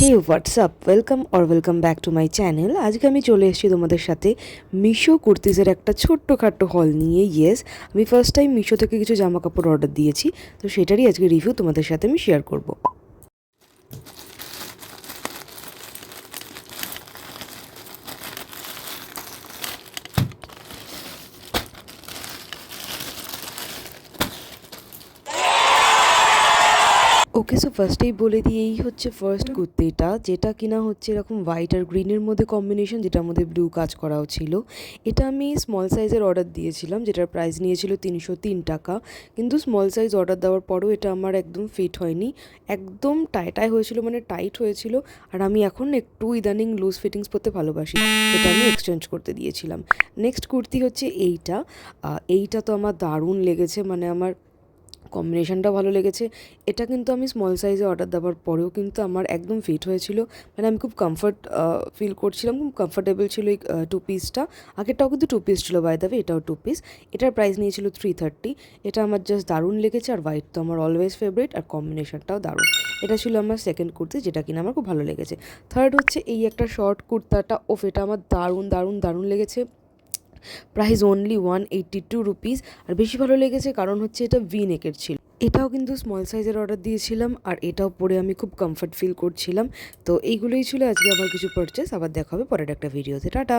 Hey WhatsApp welcome back to my channel. আজকে আমি চলে এসেছি তোমাদের সাথে মিশো কুর্তিজের একটা ছোট্টখাট্টো হল নিয়ে। ইয়েস, আমি ফার্স্ট টাইম মিশো থেকে কিছু জামা কাপড় অর্ডার দিয়েছি, তো সেটারই আজকে রিভিউ তোমাদের সাথে আমি শেয়ার করব। ওকে, সো ফার্স্টেই বলে দিই, এই হচ্ছে ফার্স্ট কুর্তিটা, যেটা কিনা হচ্ছে এরকম হোয়াইট আর গ্রিনের মধ্যে কম্বিনেশন, যেটার মধ্যে ব্লু কাজ করাও ছিল। এটা আমি স্মল সাইজের অর্ডার দিয়েছিলাম, যেটার প্রাইস নিয়েছিল 303 টাকা। কিন্তু স্মল সাইজ অর্ডার দেওয়ার পরও এটা আমার একদম ফিট হয়নি, একদম টাইটাই হয়েছিল, মানে টাইট হয়েছিল। আর আমি এখন একটু ইদানিং লুজ ফিটিংস পরতে ভালোবাসি, সেটা আমি এক্সচেঞ্জ করতে দিয়েছিলাম। নেক্সট কুর্তি হচ্ছে এইটা তো আমার দারুণ লেগেছে, মানে আমার কম্বিনেশনটা ভালো লেগেছে। এটা কিন্তু আমি স্মল সাইজে অর্ডার দেওয়ার পরেও কিন্তু আমার একদম ফিট হয়েছিল, মানে আমি খুব কমফর্ট ফিল করছিলাম, খুব কমফর্টেবল ছিল এই টু পিসটা। আগেরটাও কিন্তু টু পিস ছিল, বাই দ্য ওয়ে এটাও টু পিস। এটার প্রাইস নিয়েছিল 330। এটা আমার জাস্ট দারুণ লেগেছে, আর হোয়াইট তো আমার অলওয়েজ ফেভারিট, আর কম্বিনেশনটাও দারুণ। এটা ছিল আমার সেকেন্ড কুর্তি, যেটা কিনা আমার খুব ভালো লেগেছে। থার্ড হচ্ছে এই একটা শর্ট কুর্তাটা, এটা আমার দারুণ দারুণ দারুণ লেগেছে। Price only 182 rupees. আর বেশি ভালো লেগেছে কারণ হচ্ছে এটা ভি নেকের ছিল। এটাও কিন্তু স্মল সাইজের অর্ডার দিয়েছিলাম, আর এটাও পরে আমি খুব কমফর্ট ফিল করছিলাম। তো এইগুলোই ছিল আজকে আমার কিছু পারচেস। আবার দেখা হবে পরের একটা ভিডিওতে। টাটা।